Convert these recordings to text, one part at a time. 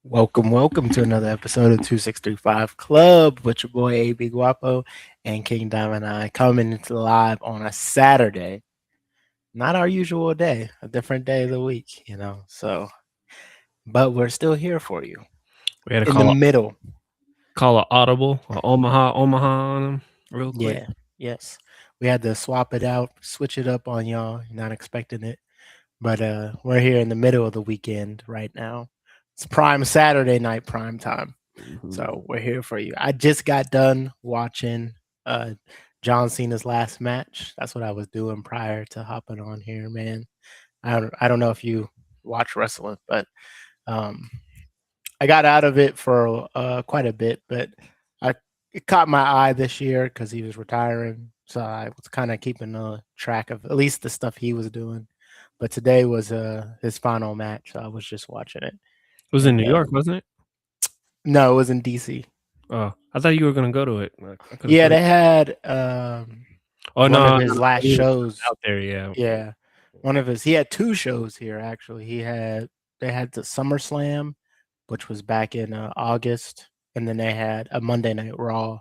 Welcome to another episode of 2635 Club with your boy AB Guapo and King Diamond I coming into live on a Saturday. Not our usual day, a different day of the week, So, but we're still here for you. We had to in the middle. Call an audible, Omaha on them real quick. Yeah, yes. We had to swap it out, switch it up on y'all. You're not expecting it. But we're here in the middle of the weekend right now. It's prime Saturday night prime time. Mm-hmm. So we're here for you. I just got done watching John Cena's last match. That's what I was doing prior to hopping on here, man. I don't know if you watch wrestling, but I got out of it for quite a bit, but it caught my eye this year because he was retiring. So I was kind of keeping a track of at least the stuff he was doing. But today was his final match, so I was just watching it. It was in New York, wasn't it? No, it was in DC. Oh, I thought you were gonna go to it. Yeah, they had one of his last shows out there. Yeah, yeah. He had two shows here actually. They had the SummerSlam, which was back in August, and then they had a Monday Night Raw.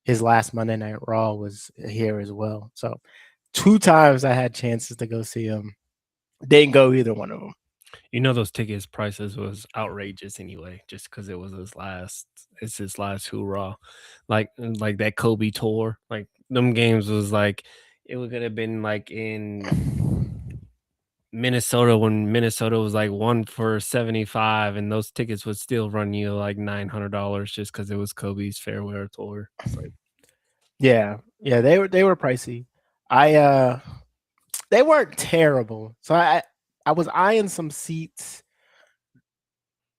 His last Monday Night Raw was here as well. So 2 times I had chances to go see him. Didn't go either one of them. You know, those tickets prices was outrageous anyway, just because it was his last hoorah. Like that Kobe tour, like them games was like, it was gonna have been like in Minnesota when Minnesota was like 1 for $75, and those tickets would still run you like $900 just because it was Kobe's farewell tour. It's like, yeah, they were pricey. I They weren't terrible. So I was eyeing some seats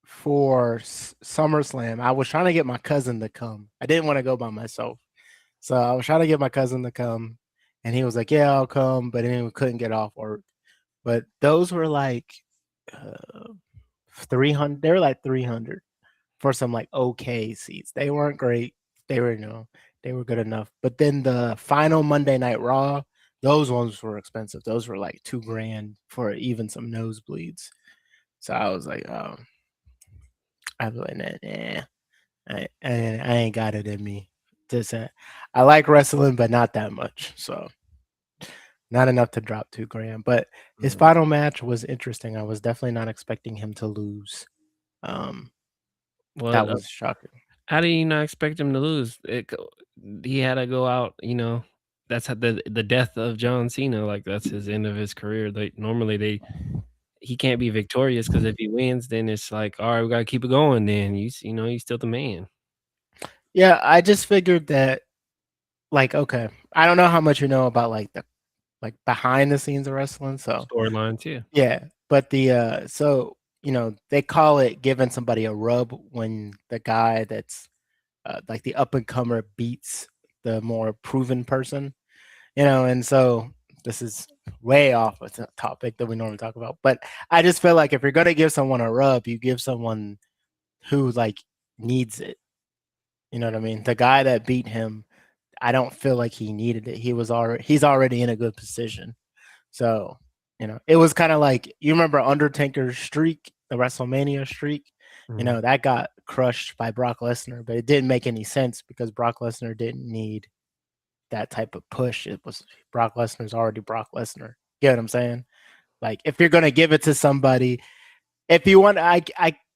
for SummerSlam. I was trying to get my cousin to come. I didn't want to go by myself. So I was trying to get my cousin to come, and he was like, "Yeah, I'll come," but then we couldn't get off work. But those were like 300. They were like 300 for some like okay seats. They weren't great. They were they were good enough. But then the final Monday Night Raw, those ones were expensive. Those were like $2,000 for even some nosebleeds. So I was like, oh, I was like, nah. I ain't got it in me. Just I like wrestling, but not that much. So not enough to drop $2,000. But his final match was interesting. I was definitely not expecting him to lose. Um, that Well, was shocking. how do you not expect him to lose? He had to go out, that's how the death of John Cena, like, that's his end of his career. He can't be victorious because if he wins, then it's like, "Alright, we gotta keep it going then." He's still the man. Yeah, I just figured that, like, okay, I don't know how much you know about like the behind the scenes of wrestling. So Storyline too. yeah, but so they call it giving somebody a rub when the guy that's like the up and comer beats the more proven person, and so this is way off of the topic that we normally talk about. But I just feel like if you're gonna give someone a rub, you give someone who like needs it. You know what I mean? The guy that beat him, I don't feel like he needed it. He's already in a good position. So, it was kind of like you remember Undertaker's streak, the WrestleMania streak, Mhm. that got crushed by Brock Lesnar, but it didn't make any sense because Brock Lesnar didn't need that type of push. It was Brock Lesnar's already Brock Lesnar. You know what I'm saying? Like if you're gonna give it to somebody, if you want, I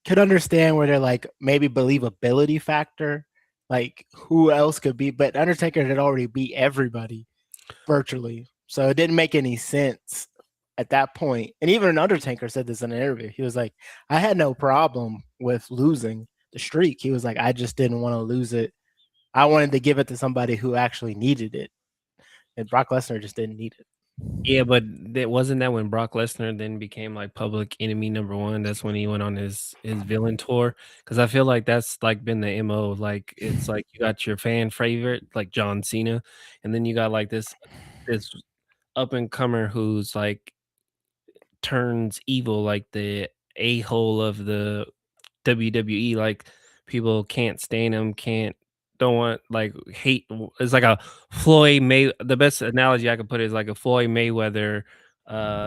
could understand where they're like maybe believability factor, like who else could be, but Undertaker had already beat everybody virtually, so it didn't make any sense at that point. And even Undertaker said this in an interview. He was like, "I had no problem with losing the streak." He was like, "I just didn't want to lose it. I wanted to give it to somebody who actually needed it." And Brock Lesnar just didn't need it. Yeah, but wasn't that when Brock Lesnar then became, like, public enemy number 1? That's when he went on his villain tour. Because I feel like that's, like, been the MO, like, it's like you got your fan favorite, like John Cena, and then you got, like, this up and comer who's, like, turns evil, like the a-hole of the WWE, like, people can't stand him, don't want, like, hate it's like a the best analogy I could put is like a Floyd Mayweather,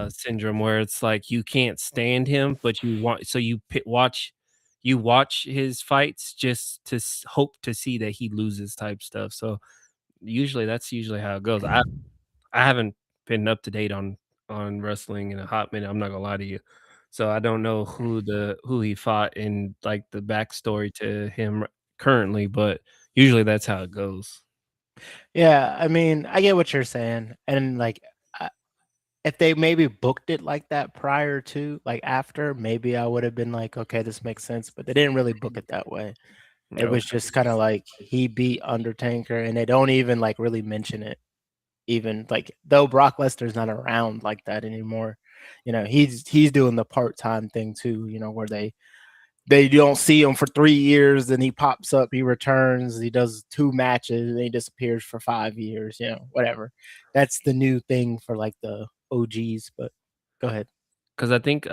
syndrome where it's like you can't stand him, but you want so you watch his fights just to hope to see that he loses type stuff, so that's usually how it goes. I haven't been up to date on wrestling in a hot minute, I'm not gonna lie to you. So I don't know who he fought and, like, the backstory to him currently, but usually that's how it goes. Yeah, I mean, I get what you're saying, and like, I, if they maybe booked it like that prior to, like after, maybe I would have been like, okay, this makes sense. But they didn't really book it that way. It was Okay. just kind of like he beat Undertaker, and they don't even like really mention it. Even like though Brock Lesnar's not around like that anymore, he's doing the part time thing too. Where they don't see him for 3 years, then he pops up, he returns, he does 2 matches, and he disappears for 5 years. Whatever. That's the new thing for like the OGs. But go ahead. 'Cause I think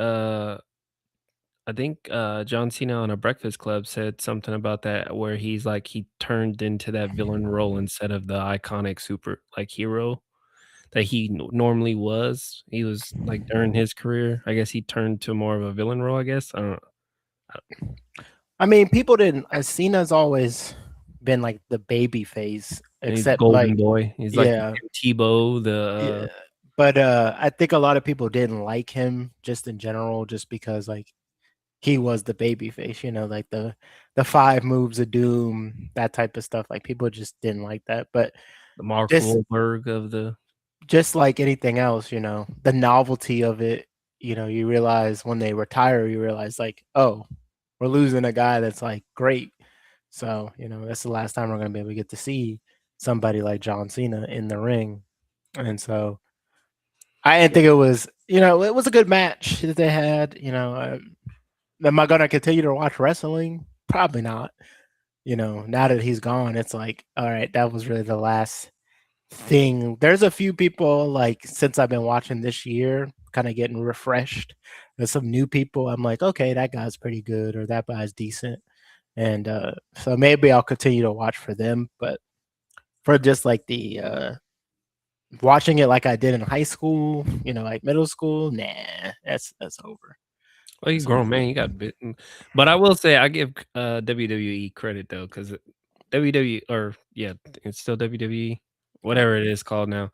John Cena on a Breakfast Club said something about that where he's like he turned into that villain role instead of the iconic super, like, hero that he normally was. He was like, during his career, I guess he turned to more of a villain role, I guess. I don't I mean, people didn't. Cena's always been like the baby face, And he's the except golden like, boy. He's like the yeah, Tim Tebow, yeah. But I think a lot of people didn't like him just in general, just because like he was the baby face, like the 5 moves of doom, that type of stuff. Like people just didn't like that. But the Mark just Wahlberg of the just like anything else, the novelty of it, you realize when they retire, you realize like, oh, we're losing a guy that's like great. So, that's the last time we're gonna be able to get to see somebody like John Cena in the ring. And so I didn't think it was. It was a good match that they had. Am I gonna continue to watch wrestling? Probably not. Now that he's gone, it's like, all right, that was really the last thing. There's a few people like since I've been watching this year, kind of getting refreshed. There's some new people. I'm like, okay, that guy's pretty good, or that guy's decent, and so maybe I'll continue to watch for them. But for just like the watching it like I did in high school, like middle school, nah, that's over. Well, you That's over. grown man, you got bitten. But I will say I give WWE credit though, because WWE or yeah, it's still WWE, whatever it is called now.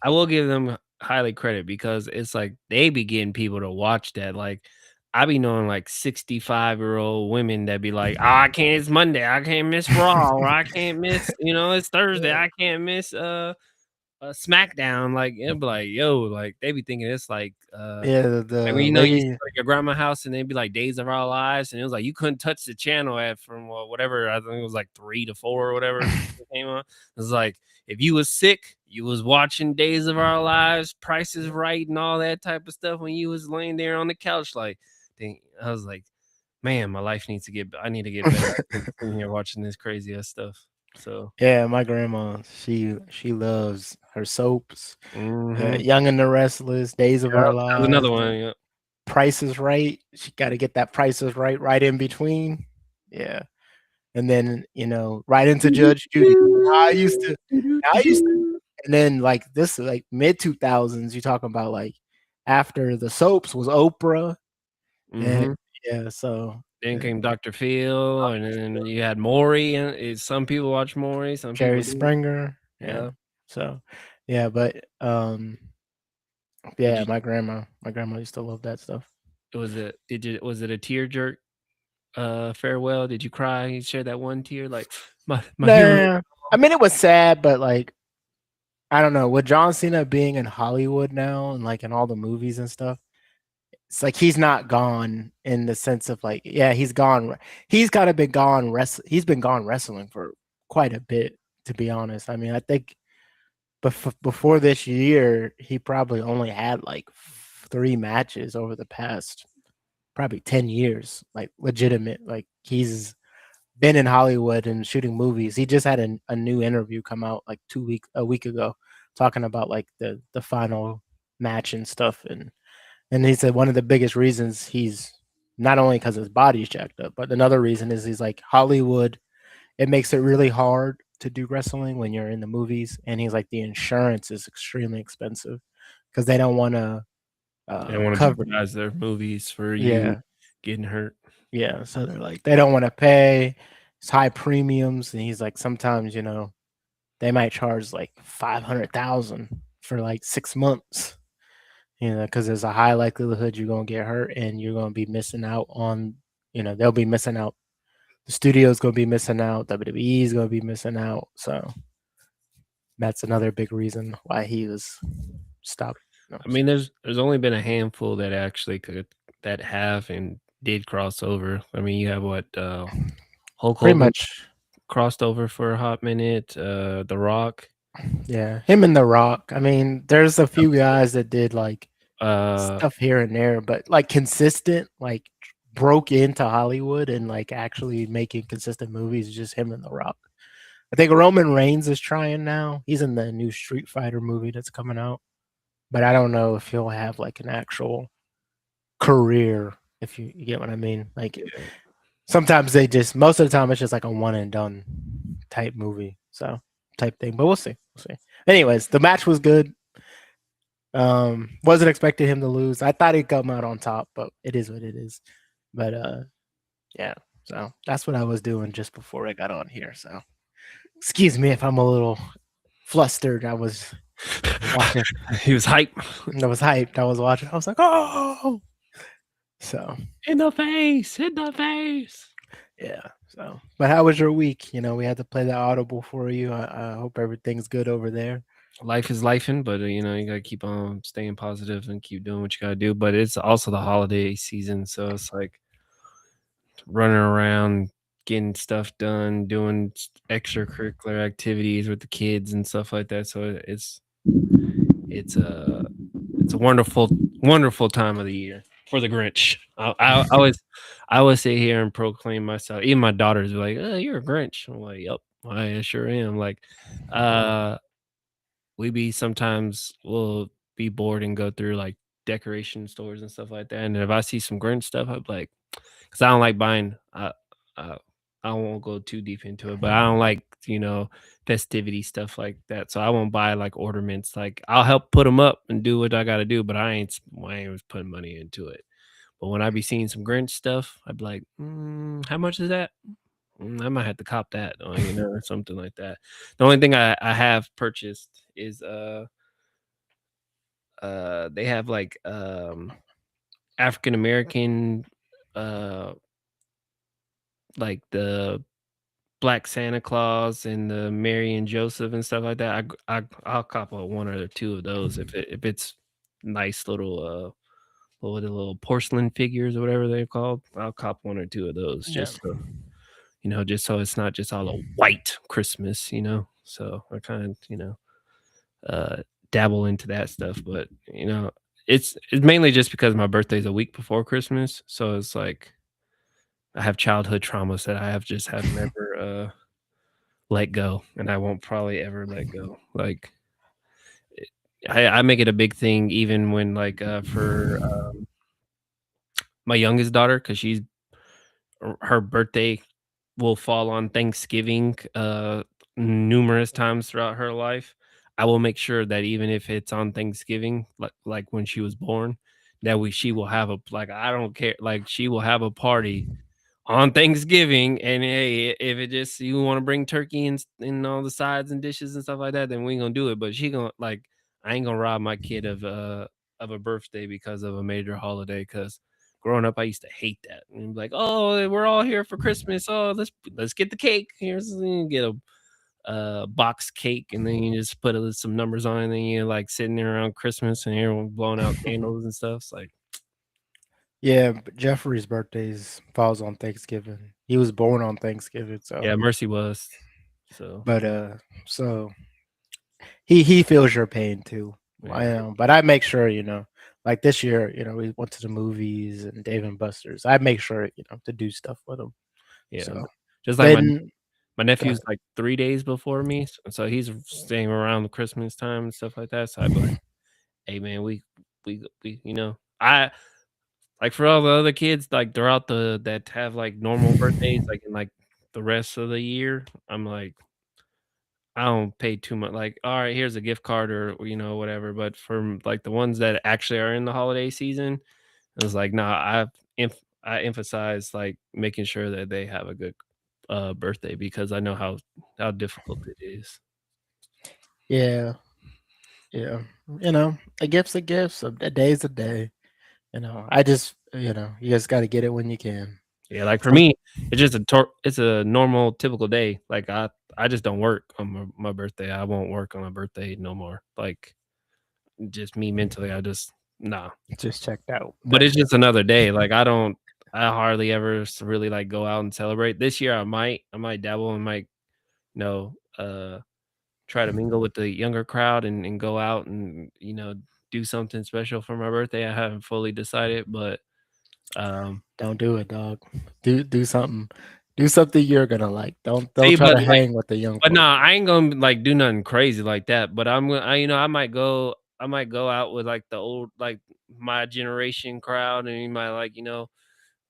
I will give them highly credit because it's like they be getting people to watch that. Like I be knowing like 65-year-old women that be like, oh, I can't, it's Monday, I can't miss Raw, or I can't miss, it's Thursday, I can't miss SmackDown. Like it'd be like, yo, like they be thinking it's Yeah, like when the you used to lady. go to your grandma's house and they'd be like Days of Our Lives, and it was like you couldn't touch the channel at from whatever. I think it was like 3 to 4 or whatever it came on. It was like if you was sick, you was watching Days of Our Lives, Price is Right, and all that type of stuff when you was laying there on the couch. Like, I was like, man, my life needs to get. I need to get better than sitting here watching this crazy ass stuff. So, Yeah, my grandma, she loves her soaps, mhm. Young and the Restless, Days of Yeah, Our that was another Lives, one. Yeah. Price is Right. She got to get that Price is Right in between. Yeah, and then right into Judge Judy. I used to, I used to, and then like this like mid 2000s. You talking about like after the soaps was Oprah, and Mhm. yeah, so Then uh, came Dr. Phil, and then you had Maury, and some people watch Maury, some Jerry people do. Springer, yeah. Yeah. So yeah, but Did yeah, you my grandma used to love that stuff. was it a tear jerk farewell? Did you cry? You share that one tear like my hero? Nah, I mean it was sad, but like I don't know. With John Cena being in Hollywood now and like in all the movies and stuff, it's like he's not gone in the sense of like, yeah, he's gone. He's kind of been gone. He's been gone wrestling for quite a bit, to be honest. I mean, I think before this year, he probably only had like 3 matches over the past probably 10 years, like legitimate. Like he's been in Hollywood and shooting movies. He just had a new interview come out like a week ago, talking about like the final match and stuff, and he said one of the biggest reasons he's not only because his body's jacked up, but another reason is he's like Hollywood. It makes it really hard to do wrestling when you're in the movies, and he's like the insurance is extremely expensive because they don't want to They don't wanna cover you. jeopardize their movies for you Yeah, getting hurt. yeah. So they're like they don't want to pay. It's high premiums, and he's like sometimes they might charge like 500,000 for like 6 months. Because there's a high likelihood you're gonna get hurt and you're gonna be missing out on. They'll be missing out. The studio's gonna be missing out. WWE is gonna be missing out. So that's another big reason why he was stopped. I mean, there's only been a handful that actually could that have and did cross over. I mean, you have what, Hulk Pretty Hogan much, crossed over for a hot minute, The Rock, yeah. Him and The Rock. I mean, there's a few guys that did like uh, stuff here and there, but like consistent, like broke into Hollywood and like actually making consistent movies. Is just him and The Rock. I think Roman Reigns is trying now. He's in the new Street Fighter movie that's coming out, but I don't know if he'll have like an actual career. If you get what I mean. Like yeah. sometimes most of the time it's just like a one and done type movie, so type thing. But we'll see. We'll see. Anyways, the match was good. Wasn't expecting him to lose. I thought he'd come out on top, but it is what it is. But yeah. So that's what I was doing just before I got on here. So excuse me if I'm a little flustered. I was watching. He was hype. I was hyped. I was watching. I was like, oh. So In the face, in the face. yeah. So, but how was your week? We had to play the audible for you. I hope everything's good over there. Life is lifing, but you gotta keep on staying positive and keep doing what you gotta do. But it's also the holiday season, so it's like running around, getting stuff done, doing extracurricular activities with the kids and stuff like that. So it's it's a wonderful, wonderful time of the year for the Grinch. I always sit here and proclaim myself. Even my daughters are like, "Oh, you're a Grinch." I'm like, "Yep, I sure am." Like, uh, we be sometimes we'll be bored and go through like decoration stores and stuff like that. And if I see some Grinch stuff, I'm like, because I don't like buying. Uh, I won't go too deep into it, but I don't like festivity stuff like that. So I won't buy like ornaments. Like I'll help put them up and do what I got to do, but I ain't putting money into it. But when I be seeing some Grinch stuff, I'd be like, how much is that? I might have to cop that, or something like that. The only thing I have purchased is they have like African American uh like the Black Santa Claus and the Mary and Joseph and stuff like that. I'll cop one or two of those if it's nice little what were the little porcelain figures or whatever they're called. I'll cop one or two of those Yeah. just so it's not just all a white Christmas. So I kind of, uh dabble into that stuff, but it's mainly just because my birthday's a week before Christmas, so it's like I have childhood traumas that I have never let go, and I won't probably ever let go. Like I make it a big thing even when like for my youngest daughter, because her birthday will fall on Thanksgiving numerous times throughout her life. I will make sure that even if it's on Thanksgiving, like when she was born, that she will have I don't care, like she will have a party on Thanksgiving. And hey, if it just you want to bring turkey and all the sides and dishes and stuff like that, then we ain't gonna do it. But she gonna like I ain't gonna rob my kid of a birthday because of a major holiday. Because growing up, I used to hate that and be like, oh, we're all here for Christmas. Oh, let's get the cake. Here's you get a box cake, and then you just put some numbers on it, and then you're like sitting there around Christmas and everyone blowing out candles and stuff. It's like, Yeah, but Jeffrey's birthdays falls on Thanksgiving. He was born on Thanksgiving, so yeah, Mercy was. So but so he feels your pain too. I yeah, am, but I make sure, like this year, we went to the movies and Dave and Buster's. I make sure, to do stuff with him. yeah. So Just like then my go ahead. nephew's like 3 days before me, so he's staying around the Christmas time and stuff like that. So I'd be like, hey man, we I like for all the other kids like throughout that have like normal birthdays like in like the rest of the year. I'm like, I don't pay too much. Like, all right, here's a gift card or whatever. But for like the ones that actually are in the holiday season, it was like, nah, I emphasize like making sure that they have a good birthday because I know how difficult it is. Yeah, yeah. A gift's a gift. So a day's a day. I just, you just got to get it when you can. Yeah, like for Some me, it's just it's a normal typical day. Like I just don't work on my birthday. I won't work on my birthday no more. Like just me mentally, I just nah. just checked out. But it's Gotcha. just another day. Like I hardly ever really like go out and celebrate. This year I might dabble and might you know uh try to mingle with the younger crowd and go out and do something special for my birthday. I haven't fully decided, but Don't do it, dog. Do something. Do something you're gonna like. Don't see, try but to like hang with the young but folks. nah, I ain't gonna like do nothing crazy like that. But I'm gonna I might go out with like the old like my generation crowd, and you might like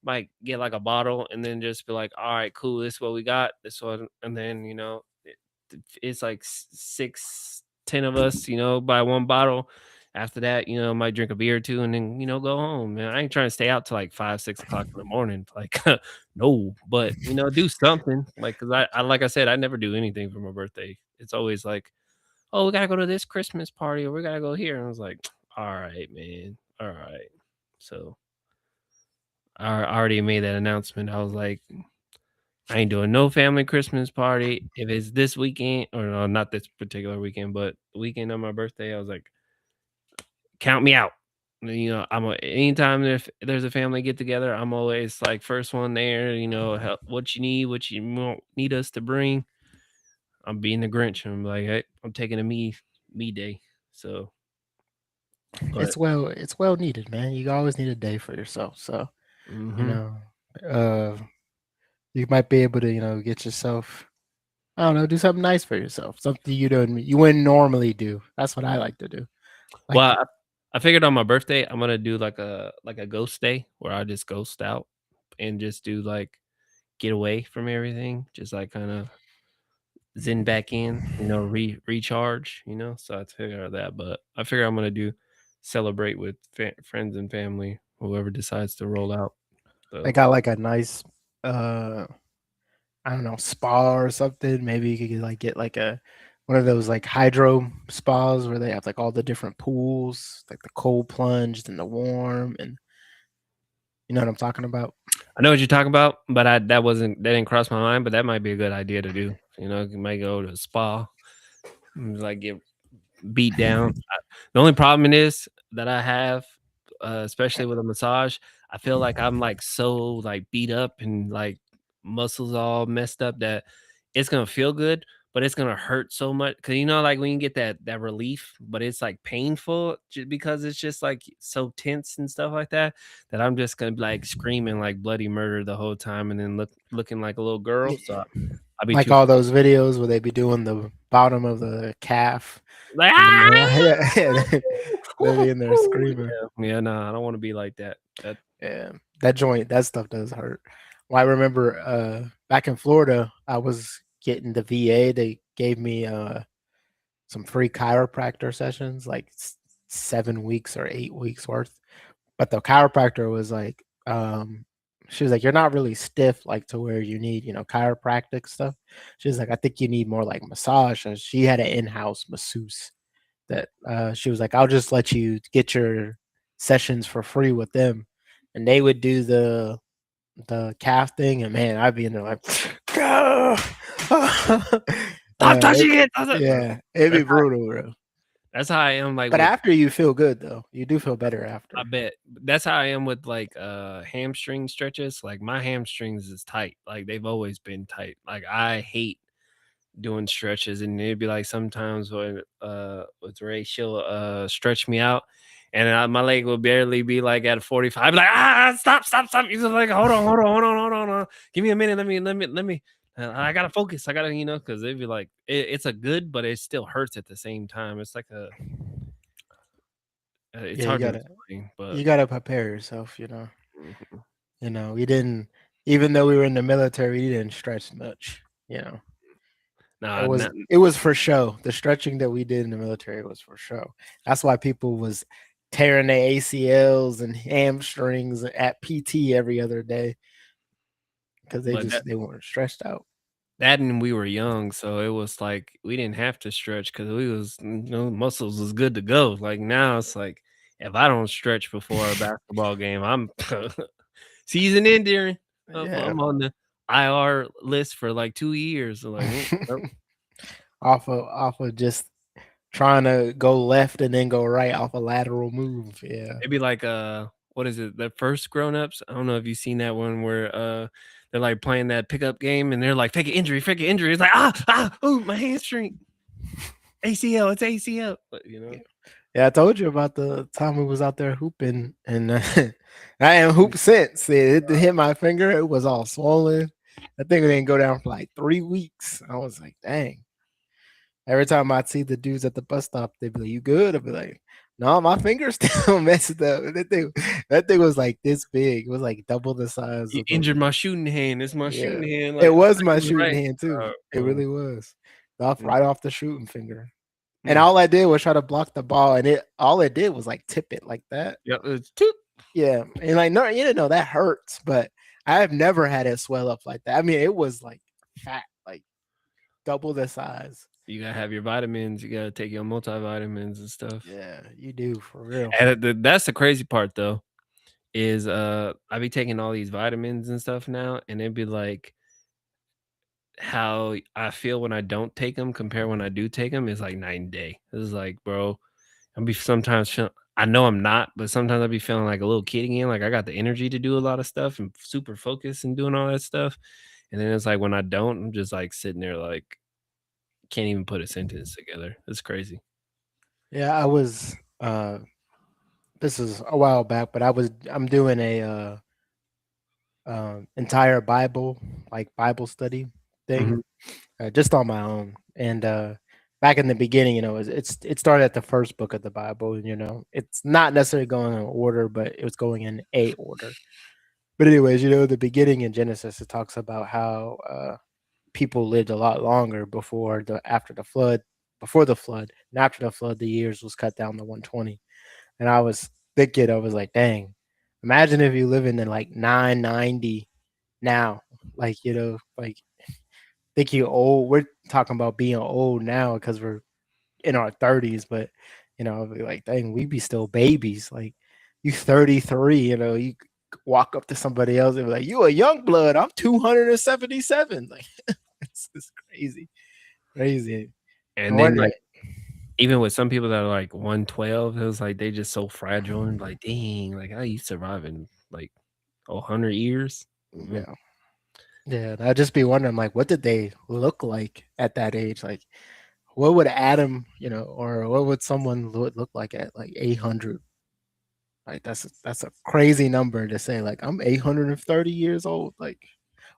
might get like a bottle and then just be like, all right, cool, this is what we got, this one, and then it's like 6, 10 of us, buy one bottle. After that, might drink a beer or two and then, go home. Man, I ain't trying to stay out till like 5, 6 o'clock in the morning. Like, no, but do something. Like, cause I like I said, I never do anything for my birthday. It's always like, oh, we gotta go to this Christmas party or we gotta go here. And I was like, all right, man. All right. So I already made that announcement. I was like, I ain't doing no family Christmas party. If it's this weekend, or no, not this particular weekend, but the weekend of my birthday, I was like, count me out. Anytime there's a family get together, I'm always like first one there. Help, what you need, what you need us to bring. I'm being the Grinch. I'm like, hey, I'm taking a me day. So But it's well needed, man. You always need a day for yourself. So, you mhm. know, uh you might be able to, get yourself, I don't know, do something nice for yourself. Something you wouldn't normally do. That's what I like to do. Like Well, I figured on my birthday, I'm gonna do like a ghost day where I just ghost out and just do like get away from everything, just like kind of zen back in, recharge, So I figured out that, but I figure I'm gonna do celebrate with friends and family, whoever decides to roll out. I So got like a nice uh I don't know, spa or something. Maybe you could like get like a one of those like hydro spas where they have like all the different pools, like the cold plunged and the warm, and you know what I'm talking about? I know what you're talking about, but that didn't cross my mind, but that might be a good idea to do. You might go to a spa, and, like get beat down. The only problem is that I have, especially with a massage, I feel like I'm like so like beat up and like muscles all messed up that it's gonna feel good, but it's gonna hurt so much. Cause like when you get that relief, but it's like painful because it's just like so tense and stuff like that. That I'm just gonna be like screaming like bloody murder the whole time, and then looking like a little girl. So Yeah. I'll be Like too all those videos where they be doing the bottom of the calf like and the ah! yeah, they be in there screaming. Yeah, no, I don't want to be like that. That Yeah, that stuff does hurt. Well, I remember back in Florida, I was getting the VA. They gave me some free chiropractor sessions, like 7 weeks or 8 weeks worth. But the chiropractor was like, she was like, "You're not really stiff, like to where you need, chiropractic stuff." She was like, "I think you need more like massage." And she had an in-house masseuse that she was like, "I'll just let you get your sessions for free with them," and they would do the calf thing, and man, I'd be in there like, stop it, touching it. yeah, it'd be That's brutal, bro. that's how I am. Like But with after you feel good though, you do feel better I after. bet that's how I am with like hamstring stretches. Like my hamstrings is tight. Like they've always been tight. Like I hate doing stretches, and it'd be like sometimes when with Ray, she'll stretch me out, and my leg will barely be like at a 45. I'd be like, stop. He's like, hold on. Give me a minute. Let me. I gotta focus. I gotta, because they'd be like, it's a good, but it still hurts at the same time. It's like it's Yeah, you hard to gotta explain, but you gotta prepare yourself. mhm. We didn't, even though we were in the military, we didn't stretch much. It Nah, was not, it was for show. The stretching that we did in the military was for show. That's why people was tearing their ACLs and hamstrings at PT every other day because but they weren't stretched out. that and we were young, so it was like we didn't have to stretch because we was muscles was good to go. Like now it's like if I don't stretch before a basketball game, I'm season ending. Yeah. I'm on the IR list for like 2 years. So like nope. off of just trying to go left and then go right off a lateral move. Yeah. It'd be like what is it? The first grown ups. I don't know if you've seen that one where they're like playing that pickup game and they're like fake an injury, fake an injury. It's like oh my hamstring. ACL, it's ACL. But, Yeah, I told you about the time we was out there hooping, and I ain't hooped since. It hit my finger; it was all swollen. I think it didn't go down for like 3 weeks. I was like, dang. Every time I'd see the dudes at the bus stop, they'd be like, "You good?" I'd be like, "No, my finger's still messed up." That thing was like this big. It was like double the size You of a injured my shooting hand. It's my yeah. shooting hand. It Like was my it was shooting right. hand too. It Uh, really was. mm, Right off the shooting finger. And mm. all I did was try to block the ball, and all it did was like tip it like that. Yeah, it's toot. Yeah, and like no, you know that hurts, but I have never had it swell up like that. I mean, it was like fat, like double the size. You gotta have your vitamins. You gotta take your multivitamins and stuff. Yeah, you do for real. And that's the crazy part, though, is I be taking all these vitamins and stuff now, and it'd be like how I feel when I don't take them compared when I do take them is like night and day. It's like, bro, I'll be sometimes I know I'm not, but sometimes I'll be feeling like a little kid again. Like I got the energy to do a lot of stuff and super focused and doing all that stuff. And then it's like when I don't, I'm just like sitting there like can't even put a sentence together. It's crazy. Yeah, I was. this is a while back, but I'm doing a entire Bible, like Bible study thing, Mhm. just on my own. And back in the beginning, it started at the first book of the Bible. It's not necessarily going in order, but it was going in a order. But anyways, the beginning in Genesis, it talks about how people lived a lot longer before the flood, and after the flood, the years was cut down to 120. And I was thinking, I was like, dang, imagine if you live in like 990 now, like like think you old. We're talking about being old now because we're in our 30s, but I'd be like, dang, we be still babies. Like you 33, you walk up to somebody else and be like, you a young blood. I'm 277. Like it's crazy, crazy. I And then, wonder. like, even with some people that are, like, 112, it was like they just so fragile and like, "Dang, like, how you surviving, like, 100 years?" Mhm. Yeah, yeah. I'd just be wondering, like, what did they look like at that age? Like, what would Adam, or what would someone look like at like 800? Like that's a crazy number to say. Like I'm 830 years old. Like,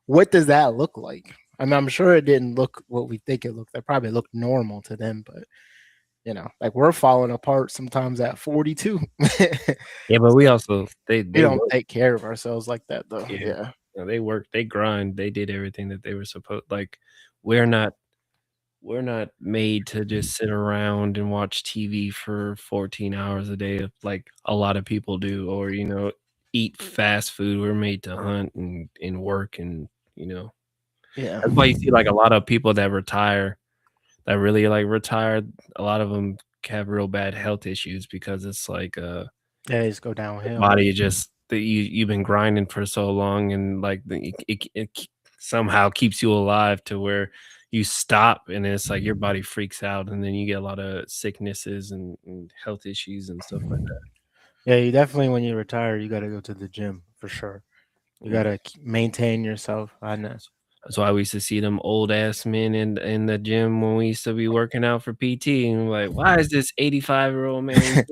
what does that look like? I mean, I'm sure it didn't look what we think it looked. It probably looked normal to them, but like we're falling apart sometimes at 42. Yeah, but we also We they don't work. take care of ourselves like that, though. Yeah. Yeah, No, they work, they grind, they did everything that they were supposed. Like, we're not we're not made to just sit around and watch TV for 14 hours a day like a lot of people do, or, eat fast food. We're made to hunt and work and, you know yeah, that's why you see, like, a lot of people that retire, that really, like, retired, a lot of them have real bad health issues because it's like, yeah. They just go your downhill. body just that you've been grinding for so long and, like, it somehow keeps you alive to where you stop, and it's like your body freaks out, and then you get a lot of sicknesses and health issues and stuff like that. Yeah, you definitely when you retire, you got to go to the gym for sure. You got Yeah. to maintain yourself. I know. That's why we used to see them old ass men in the gym when we used to be working out for PT, and we're like, "Why is this 85-year-old man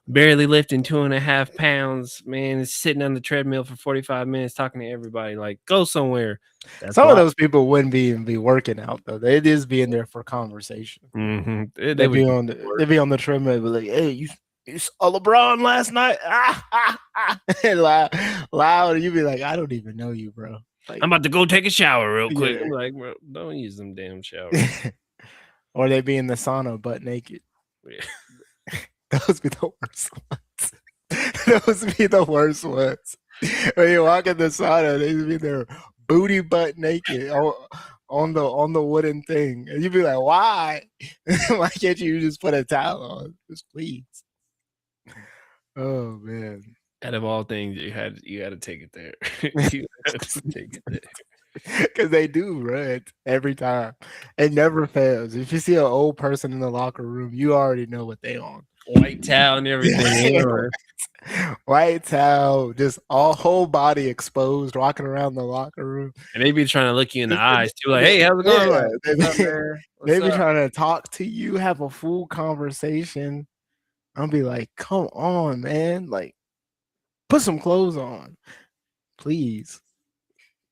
barely lifting 2.5 pounds, man, is sitting on the treadmill for 45 minutes talking to everybody, like, go somewhere." That's Some of why. those people wouldn't be working out though. They just be in there for conversation. Mhm. They They would be just on the work. they be on the treadmill, be like, "Hey, you saw LeBron last night?" And loud. You be like, "I don't even know you, bro." Like, "I'm about to go take a shower real quick." yeah. I'm like, "Bro, don't use them damn showers." Or they be in the sauna butt naked. Yeah. Those be the worst ones. Those be the worst ones. When you walk in the sauna, they just be there booty butt naked on the wooden thing. And you be like, why? Why can't you just put a towel on? Just please. Oh man. Out of all things, you had to take it there. You had to take it there. Because they do, right? Every time. It never fails. If you see an old person in the locker room, you already know what they on. White towel and everything, you know? White towel, just all whole body exposed, walking around the locker room. And they be trying to look you in the Just eyes too, like, "Hey, how's it going?" yeah, Like, "What's up, man? they What's be up?" trying to talk to you, have a full conversation. I'll be like, come on, man. Like, put some clothes on, please.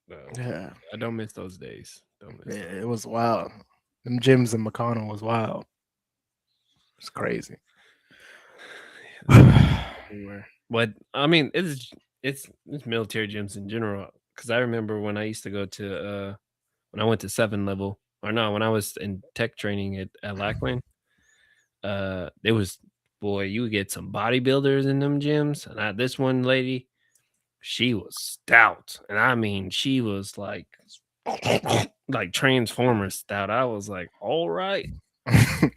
No, Yeah, I don't miss those days. Don't miss yeah, those. it was wild. Them gyms in McConnell was wild. It's crazy. Everywhere. But, I mean, it's military gyms in general. Because I remember when I used to go to, when I went to 7 level or no, when I was in tech training at Lackland, there was boy, you would get some bodybuilders in them gyms, and this one lady, she was stout, and I mean, she was like Transformer stout. I was like, "Alright." I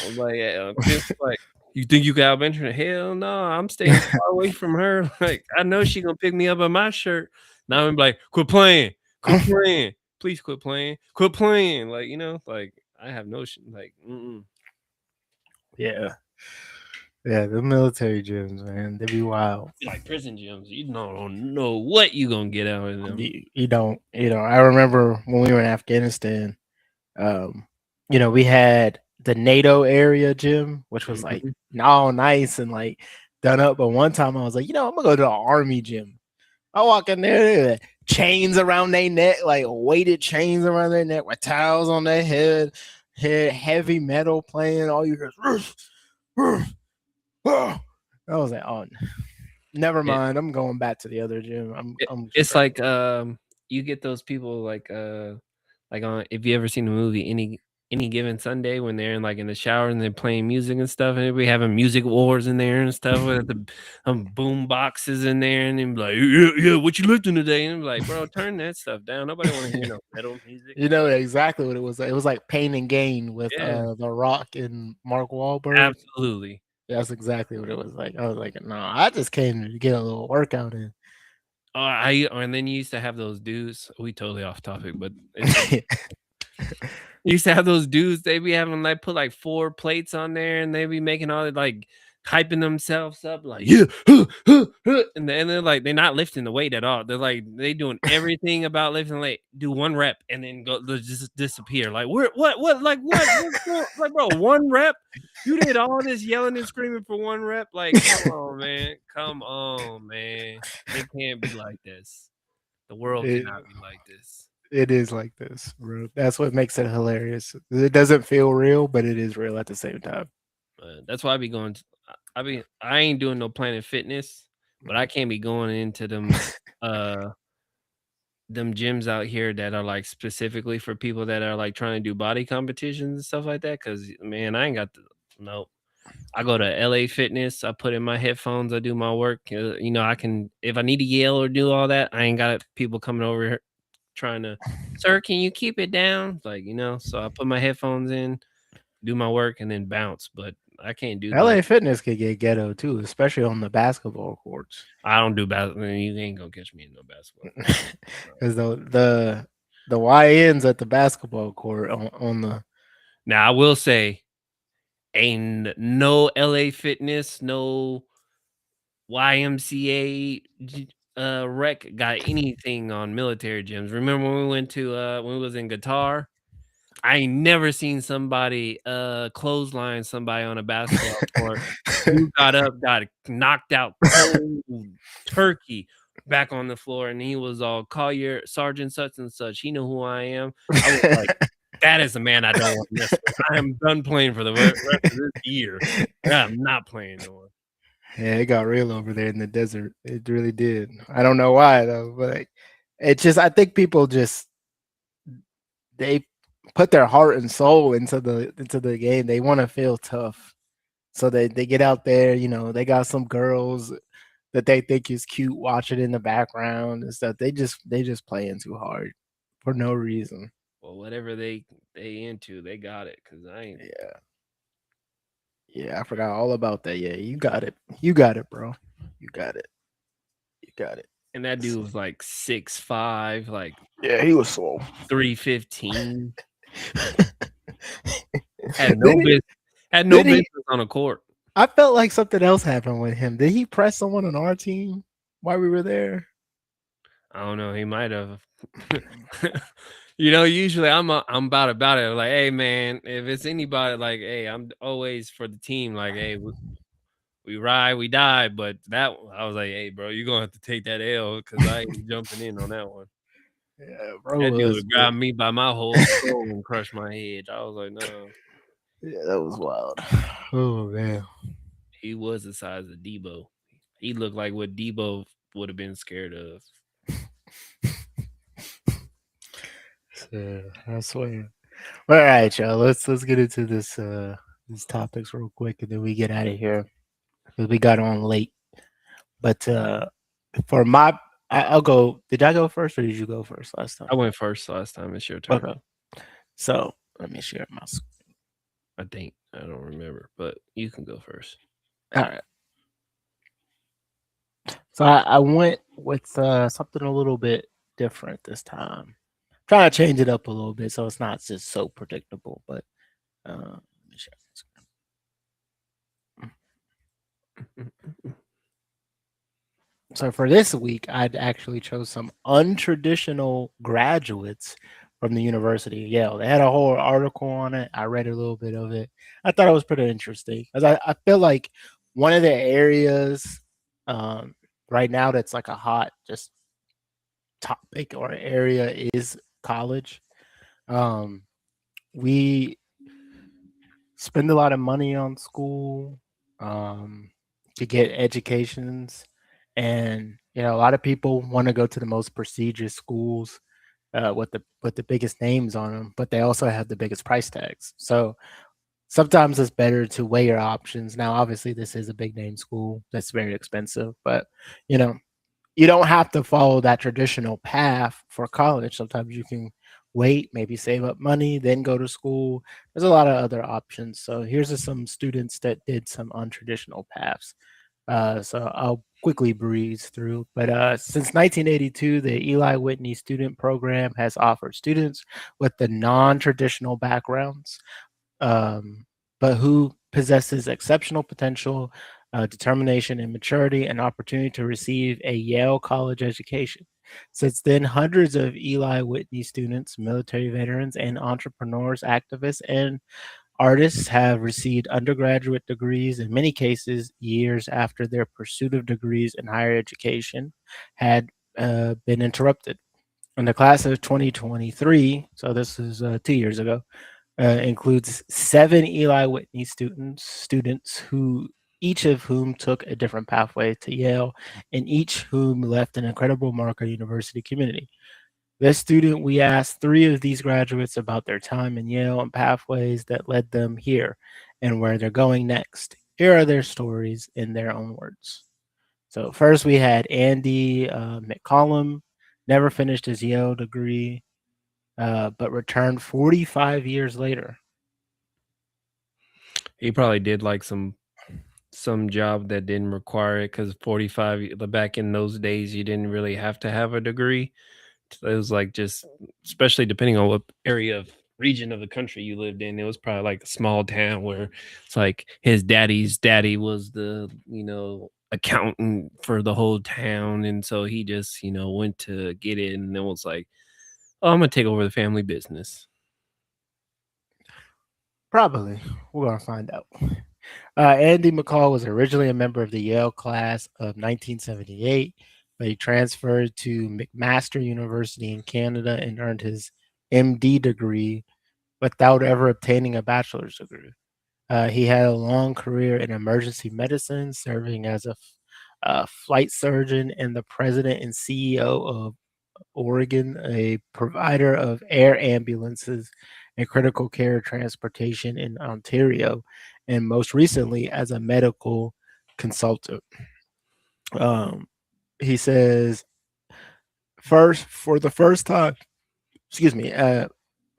was like, "Yeah," Chris was like, "You think you got bench?" Hell no, I'm staying far away from her. Like, I know she gonna pick me up in my shirt. Now I'm like, "Quit playing, quit playing, please quit playing, quit playing." Like, like I have no like, mm-mm. Yeah, yeah, the military gyms, man, they be wild. It's like prison gyms. You don't know what you gonna get out of them. You don't, I remember when we were in Afghanistan, um, we had the NATO area gym, which was like Mhm. all nice and like done up. But one time I was like, I'm gonna go to the army gym. I walk in there, chains around their neck, like weighted chains around their neck with towels on their head, heavy metal playing. All you hear is, I was like, oh, never mind. I'm going back to the other gym. It's straight. like you get those people like on, if you ever seen the movie Any Given Sunday, when they're in the shower and they're playing music and stuff, and we having music wars in there and stuff with the boom boxes in there, and then like, yeah, what you lifting today? And I'm like, bro, turn that stuff down. Nobody want to hear no metal music. You know exactly what it was. It was like Pain and Gain with Yeah, The Rock and Mark Wahlberg. absolutely. That's exactly what it was like. I was like, no, I just came to get a little workout in. And then you used to have those dudes. We totally off topic, but you used to have those dudes. They be having like put like 4 plates on there, and they be making all like hyping themselves up, like yeah, and then they're like they're not lifting the weight at all. They're like they doing everything about lifting. Like do 1 rep and then go just disappear. Like what like what like bro 1 rep. You did all this yelling and screaming for 1 rep. Like come on man, come on man. It can't be like this. The world cannot be like this. It is like this, bro. That's what makes it hilarious. It doesn't feel real, but it is real at the same time. That's why I be going. I ain't doing no Planet Fitness, but I can't be going into them gyms out here that are like specifically for people that are like trying to do body competitions and stuff like that. Cause man, I ain't got the no. I go to LA Fitness. I put in my headphones. I do my work. I can if I need to yell or do all that. I ain't got people coming over here trying to, sir, can you keep it down? Like so I put my headphones in, do my work, and then bounce. But I can't do LA Fitness could get ghetto too, especially on the basketball courts. I don't do basketball. You ain't gonna catch me in no basketball. Because the YNs at the basketball court on the. Now I will say, ain't no LA Fitness, no YMCA rec got anything on military gyms. Remember when we went to when we was in Qatar? I ain't never seen somebody clothesline somebody on a basketball court. Who got up, got knocked out cold turkey back on the floor, and he was all, call your sergeant such and such. He know who I am. I was like, that is a man I don't want to miss. I am done playing for the rest of this year. I'm not playing no more. Yeah, it got real over there in the desert. It really did. I don't know why though, but it just I think people just they put their heart and soul into the game. They want to feel tough. So they get out there, they got some girls that they think is cute watching in the background and stuff. They just playing too hard for no reason. Well, whatever they into, they got it. Cause I ain't. Yeah, I forgot all about that. Yeah, you got it. You got it, bro. You got it. You got it. And that dude was like 6'5", like yeah, he was slow. 315. Had no business on a court. I felt like something else happened with him. Did he press someone on our team while we were there? I don't know. He might have. Usually I'm about it. Like, hey man, if it's anybody, like, hey, I'm always for the team. Like, hey, we ride, we die. But that I was like, hey, bro, you're gonna have to take that L because I ain't jumping in on that one. Yeah, bro. That dude would grab me by my whole soul and crush my head. I was like, no. Yeah, that was wild. Oh man. He was the size of Debo. He looked like what Debo would have been scared of. I swear. All right, y'all. Let's get into these topics real quick, and then we get out of here because we got on late. But for I'll go. Did I go first, or did you go first last time? I went first last time. It's your turn. Okay. So let me share my screen. I think I don't remember, but you can go first. All right. So I went with something a little bit different this time. Trying to change it up a little bit so it's not just so predictable. But let me share my screen. So for this week, I'd actually chose some untraditional graduates from the University of Yale. They had a whole article on it. I read a little bit of it. I thought it was pretty interesting because I feel like one of the areas um, right now that's like a hot just topic or area is college. Um, we spend a lot of money on school um, to get educations, and a lot of people want to go to the most prestigious schools with the biggest names on them, but they also have the biggest price tags. So sometimes it's better to weigh your options. Now, obviously, this is a big name school that's very expensive, but you know, you don't have to follow that traditional path for college. Sometimes you can wait, maybe save up money, then go to school. There's a lot of other options. So here's some students that did some untraditional paths. So I'll quickly breeze through. But since 1982, the Eli Whitney Student Program has offered students with the non-traditional backgrounds but who possesses exceptional potential, determination, and maturity, and opportunity to receive a Yale College education. Since then, hundreds of Eli Whitney students, military veterans, and entrepreneurs, activists, and artists have received undergraduate degrees, in many cases, years after their pursuit of degrees in higher education had been interrupted. In the class of 2023, so this is 2 years ago, includes 7 Eli Whitney students who each of whom took a different pathway to Yale, and each whom left an incredible mark on university community. This student, we asked 3 of these graduates about their time in Yale and pathways that led them here and where they're going next. Here are their stories in their own words. So first we had Andy McCollum, never finished his Yale degree, but returned 45 years later. He probably did like some job that didn't require it because 45 the back in those days you didn't really have to have a degree. So it was like just especially depending on what area of region of the country you lived in, it was probably like a small town where it's like his daddy's daddy was the, accountant for the whole town. And so he just, went to get in and then was like, oh, I'm gonna take over the family business. Probably. We're going to find out. Andy McCall was originally a member of the Yale class of 1978, but he transferred to McMaster University in Canada and earned his MD degree without ever obtaining a bachelor's degree. He had a long career in emergency medicine, serving as a flight surgeon and the president and CEO of Oregon, a provider of air ambulances and critical care transportation in Ontario, and most recently as a medical consultant. Um, he says, first for the first time, excuse me,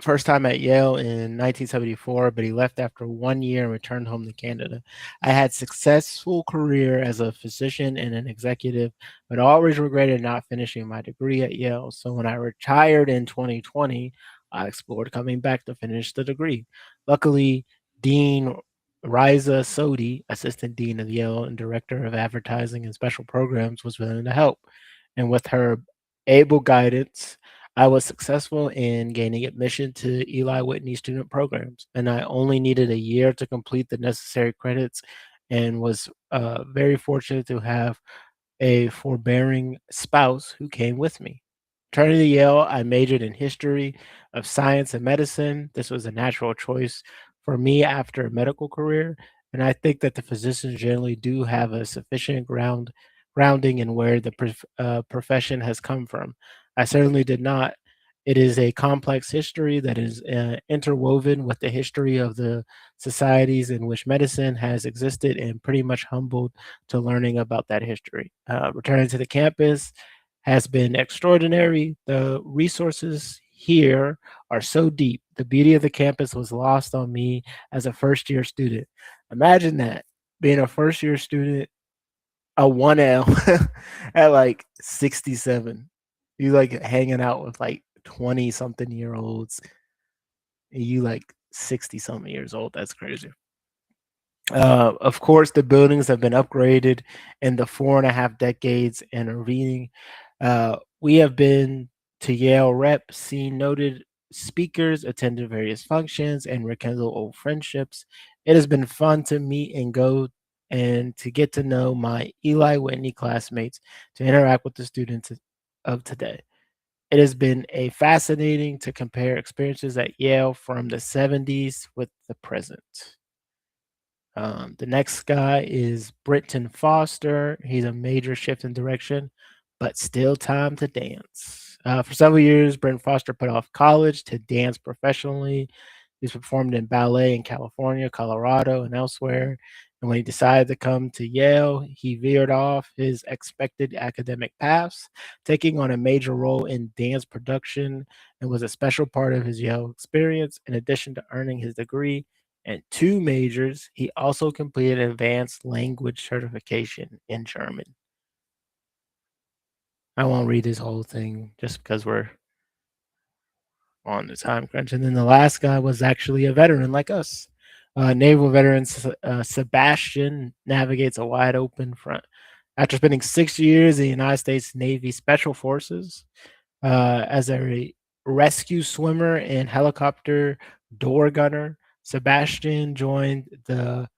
first time at Yale in 1974, but he left after 1 year and returned home to Canada. I had successful career as a physician and an executive, but always regretted not finishing my degree at Yale. So when I retired in 2020, I explored coming back to finish the degree. Luckily, Dean Riza Sodi, assistant dean of Yale and director of advertising and special programs, was willing to help. And with her able guidance, I was successful in gaining admission to Eli Whitney student programs, and I only needed a year to complete the necessary credits and was very fortunate to have a forbearing spouse who came with me. Turning to Yale, I majored in history of science and medicine. This was a natural choice for me after a medical career, and I think that the physicians generally do have a sufficient grounding in where the profession has come from. I certainly did not. It is a complex history that is interwoven with the history of the societies in which medicine has existed, and pretty much humbled to learning about that history. Returning to the campus has been extraordinary. The resources here are so deep. The beauty of the campus was lost on me as a first year student. Imagine that, being a first year student, a 1L at like 67. You like hanging out with like 20 something year olds, and you like 60 something years old. That's crazy. Of course, the buildings have been upgraded in the 4.5 decades and are reading. We have been to Yale Rep, seen noted speakers, attended various functions, and rekindled old friendships. It has been fun to meet and go and to get to know my Eli Whitney classmates, to interact with the students of today. It has been a fascinating to compare experiences at Yale from the 70s with the present. The next guy is Britton Foster. He's a major shift in direction, but still time to dance. For several years, Britton Foster put off college to dance professionally. He's performed in ballet in California, Colorado, and elsewhere. And when he decided to come to Yale, he veered off his expected academic paths, taking on a major role in dance production and was a special part of his Yale experience. In addition to earning his degree and 2 majors, he also completed advanced language certification in German. I won't read his whole thing just because we're on the time crunch. And then the last guy was actually a veteran like us. Naval veteran Sebastian navigates a wide open front. After spending 6 years in the United States Navy Special Forces as a rescue swimmer and helicopter door gunner, Sebastian joined the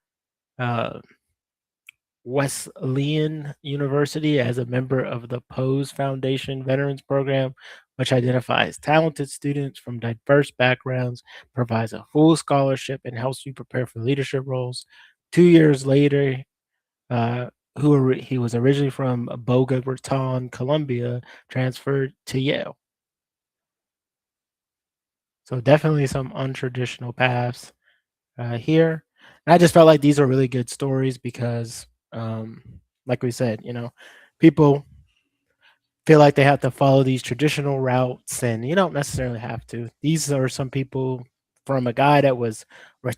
Wesleyan University as a member of the Pose Foundation Veterans Program, which identifies talented students from diverse backgrounds, provides a full scholarship, and helps you prepare for leadership roles. 2 years later, he was originally from Boca Raton, Colombia, transferred to Yale. So definitely some untraditional paths here. And I just felt like these are really good stories because, like we said, people feel like they have to follow these traditional routes, and you don't necessarily have to. These are some people from a guy that was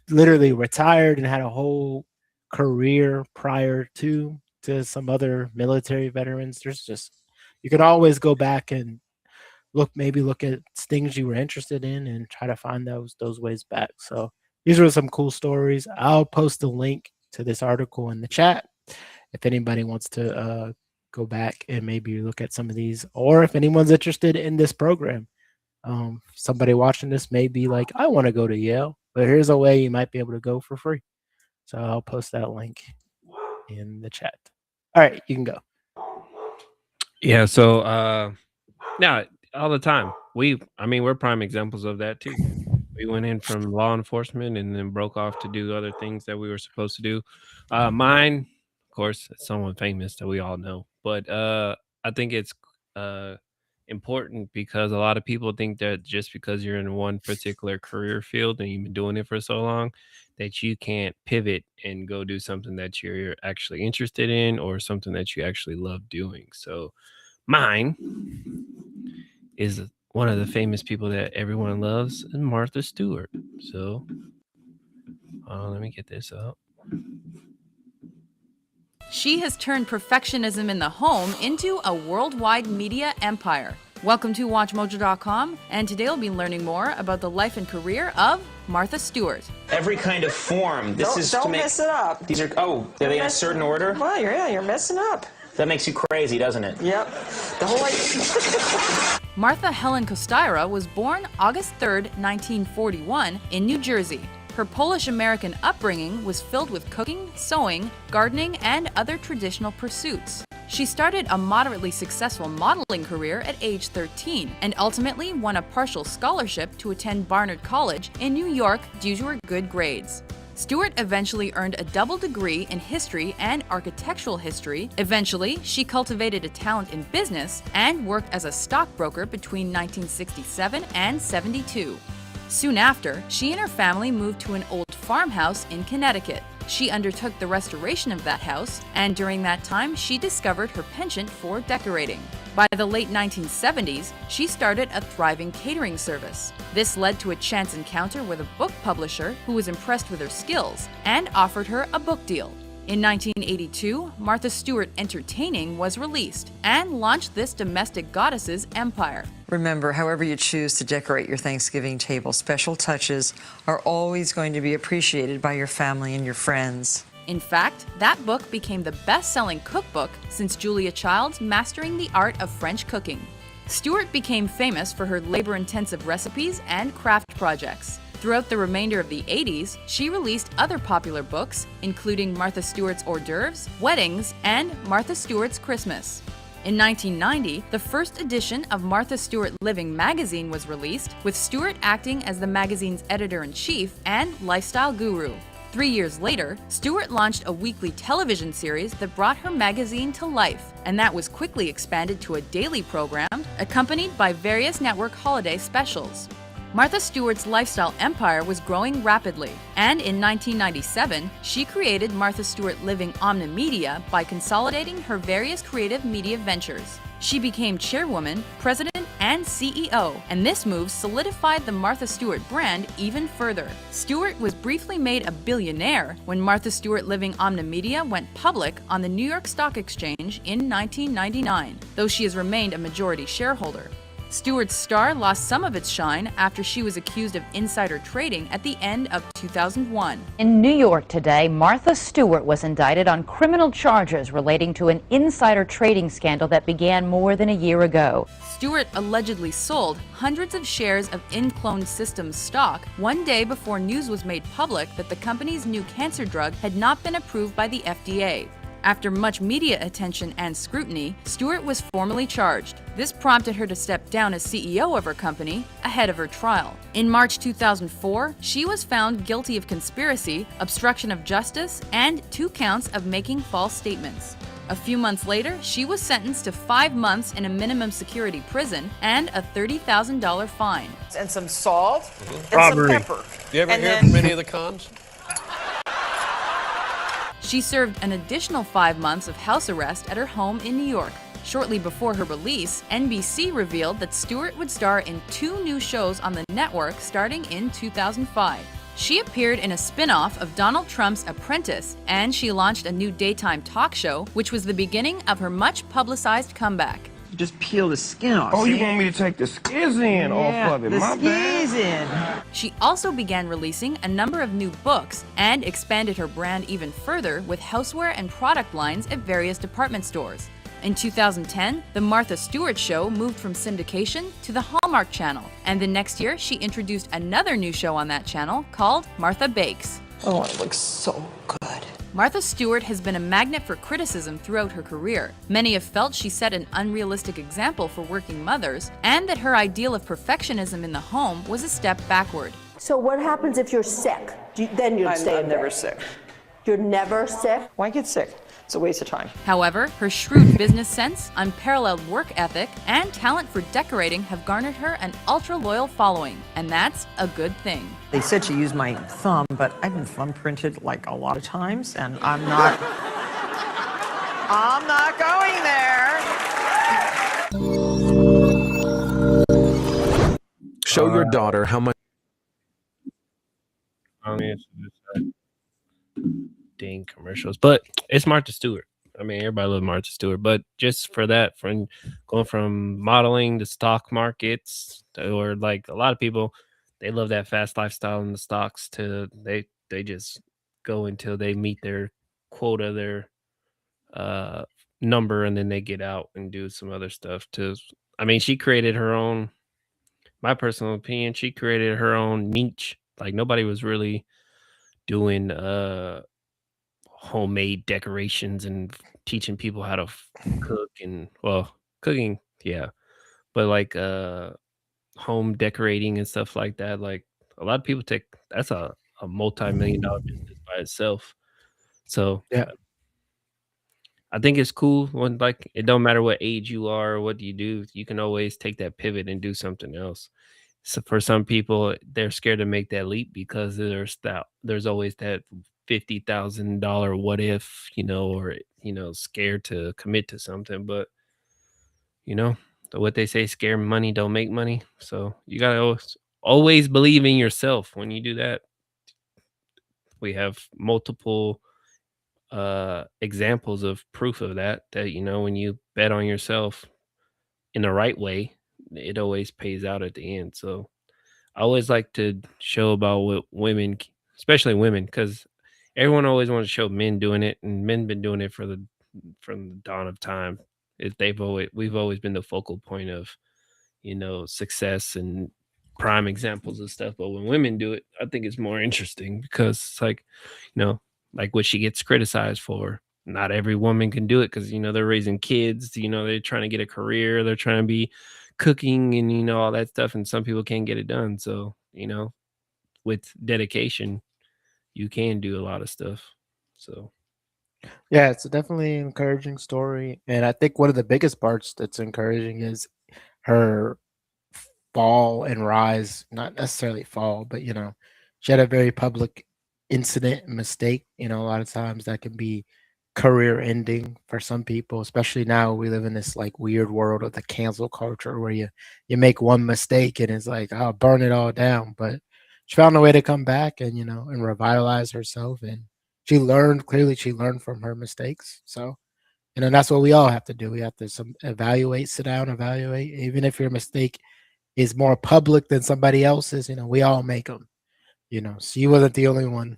literally retired and had a whole career prior to some other military veterans. There's just you can always go back and look at things you were interested in and try to find those ways back. So these were some cool stories. I'll post a link to this article in the chat if anybody wants to go back and maybe look at some of these, or if anyone's interested in this program. Somebody watching this may be like, I want to go to Yale, but here's a way you might be able to go for free. So I'll post that link in the chat. All right, you can go. Yeah, so yeah, all the time. We're prime examples of that too. We went in from law enforcement and then broke off to do other things that we were supposed to do. Mine, of course, it's someone famous that we all know, but I think it's important because a lot of people think that just because you're in one particular career field and you've been doing it for so long, that you can't pivot and go do something that you're actually interested in or something that you actually love doing. So mine is one of the famous people that everyone loves, and Martha Stewart. So let me get this up. She has turned perfectionism in the home into a worldwide media empire. Welcome to WatchMojo.com, and today we'll be learning more about the life and career of Martha Stewart. Every kind of form. Don't mess it up. These are they in a certain order? Well, you're messing up. That makes you crazy, doesn't it? Yep. The whole idea. Martha Helen Kostyra was born August 3rd, 1941 in New Jersey. Her Polish-American upbringing was filled with cooking, sewing, gardening, and other traditional pursuits. She started a moderately successful modeling career at age 13 and ultimately won a partial scholarship to attend Barnard College in New York due to her good grades. Stewart eventually earned a double degree in history and architectural history. Eventually, she cultivated a talent in business and worked as a stockbroker between 1967 and 72. Soon after, she and her family moved to an old farmhouse in Connecticut. She undertook the restoration of that house, and during that time, she discovered her penchant for decorating. By the late 1970s, she started a thriving catering service. This led to a chance encounter with a book publisher who was impressed with her skills and offered her a book deal. In 1982, Martha Stewart Entertaining was released and launched this domestic goddess's empire. Remember, however you choose to decorate your Thanksgiving table, special touches are always going to be appreciated by your family and your friends. In fact, that book became the best-selling cookbook since Julia Child's Mastering the Art of French Cooking. Stewart became famous for her labor-intensive recipes and craft projects. Throughout the remainder of the 80s, she released other popular books, including Martha Stewart's Hors d'oeuvres, Weddings, and Martha Stewart's Christmas. In 1990, the first edition of Martha Stewart Living magazine was released, with Stewart acting as the magazine's editor-in-chief and lifestyle guru. 3 years later, Stewart launched a weekly television series that brought her magazine to life, and that was quickly expanded to a daily program, accompanied by various network holiday specials. Martha Stewart's lifestyle empire was growing rapidly, and in 1997, she created Martha Stewart Living Omnimedia by consolidating her various creative media ventures. She became chairwoman, president, and CEO, and this move solidified the Martha Stewart brand even further. Stewart was briefly made a billionaire when Martha Stewart Living Omnimedia went public on the New York Stock Exchange in 1999, though she has remained a majority shareholder. Stewart's star lost some of its shine after she was accused of insider trading at the end of 2001. In New York today, Martha Stewart was indicted on criminal charges relating to an insider trading scandal that began more than a year ago. Stewart allegedly sold hundreds of shares of InClone Systems stock one day before news was made public that the company's new cancer drug had not been approved by the FDA. After much media attention and scrutiny, Stewart was formally charged. This prompted her to step down as CEO of her company ahead of her trial. In March 2004, she was found guilty of conspiracy, obstruction of justice, and 2 counts of making false statements. A few months later, she was sentenced to 5 months in a minimum security prison and a $30,000 fine. And some salt and Robbery. some pepper. You ever And hear then- from any of the cons? She served an additional 5 months of house arrest at her home in New York. Shortly before her release, NBC revealed that Stewart would star in 2 new shows on the network starting in 2005. She appeared in a spin-off of Donald Trump's Apprentice, and she launched a new daytime talk show, which was the beginning of her much-publicized comeback. You just peel the skin off. Oh, see? you want me to take the skin off of it? the My bad. skin's in. She also began releasing a number of new books and expanded her brand even further with houseware and product lines at various department stores. In 2010, The Martha Stewart Show moved from syndication to the Hallmark Channel, and the next year she introduced another new show on that channel called Martha Bakes. Oh, it looks so good. Martha Stewart has been a magnet for criticism throughout her career. Many have felt she set an unrealistic example for working mothers, and that her ideal of perfectionism in the home was a step backward. So what happens if you're sick? Then you'd stay in I'm bed. never sick. You're never sick? Why get sick? It's a waste of time. However, her shrewd business sense, unparalleled work ethic, and talent for decorating have garnered her an ultra-loyal following, and that's a good thing. They said to use my thumb, but I've been thumbprinted like a lot of times, and I'm not going there. Show your daughter how much. I mean, it's just, dang commercials, but it's Martha Stewart. I mean, everybody loves Martha Stewart, but just for that, from going from modeling to stock markets, or like a lot of people, they love that fast lifestyle in the stocks. To they just go until they meet their quota, their number, and then they get out and do some other stuff. I mean, she created her own. My personal opinion, she created her own niche. Like nobody was really doing homemade decorations and teaching people how to cook, and well, cooking, yeah, but like home decorating and stuff like that. Like a lot of people that's a multi-million-dollar business by itself. So Yeah. I think it's cool when, like, it don't matter what age you are or what you do, you can always take that pivot and do something else. So for some people, they're scared to make that leap because there's always that $50,000 what if, or scared to commit to something. But what they say, scare money don't make money. So you gotta always believe in yourself. When you do that, we have multiple examples of proof of that when you bet on yourself in the right way, it always pays out at the end. So I always like to show about what women, especially women, because everyone always wants to show men doing it, and men been doing it from the dawn of time. We've always been the focal point of success and prime examples of stuff. But when women do it, I think it's more interesting because it's like, like what she gets criticized for. Not every woman can do it because they're raising kids. They're trying to get a career. They're trying to be cooking and all that stuff. And some people can't get it done. So with dedication, you can do a lot of stuff. So Yeah, it's definitely an encouraging story. And I think one of the biggest parts that's encouraging is her fall and rise, not necessarily fall, but she had a very public incident and mistake. A lot of times that can be career ending for some people, especially now we live in this like weird world of the cancel culture where you make one mistake and it's like, I'll burn it all down. But she found a way to come back and and revitalize herself, and she learned from her mistakes. So that's what we all have to do. We have to evaluate, sit down, evaluate, even if your mistake is more public than somebody else's. We all make them. She wasn't the only one,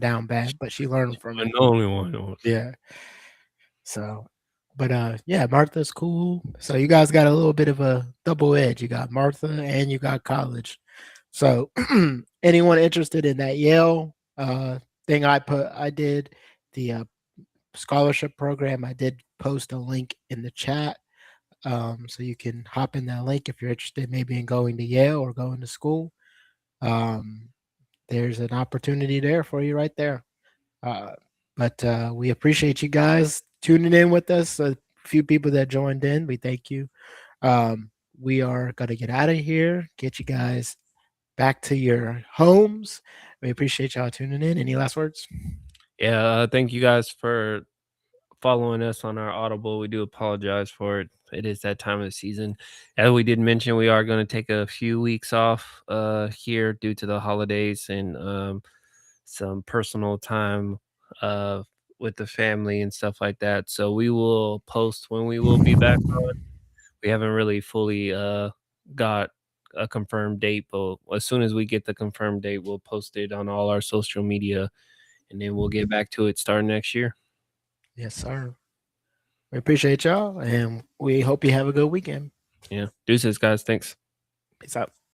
down bad, but she learned from it. the only one. Yeah. So, but yeah, Martha's cool. So you guys got a little bit of a double edge. You got Martha and you got college. So anyone interested in that Yale thing I did, the scholarship program, I did post a link in the chat. So you can hop in that link if you're interested maybe in going to Yale or going to school. There's an opportunity there for you right there. But we appreciate you guys tuning in with us. A few people that joined in, we thank you. We are going to get out of here, get you guys back to your homes. We appreciate y'all tuning in. Any last words? Yeah, thank you guys for following us on our Audible. We do apologize for it. It is that time of the season. As we did mention, we are going to take a few weeks off here due to the holidays and some personal time with the family and stuff like that. So we will post when we will be back on. We haven't really fully got a confirmed date, but as soon as we get the confirmed date, we'll post it on all our social media, and then we'll get back to it starting next year. Yes, sir. We appreciate y'all, and we hope you have a good weekend. Yeah. Deuces, guys. Thanks. Peace out.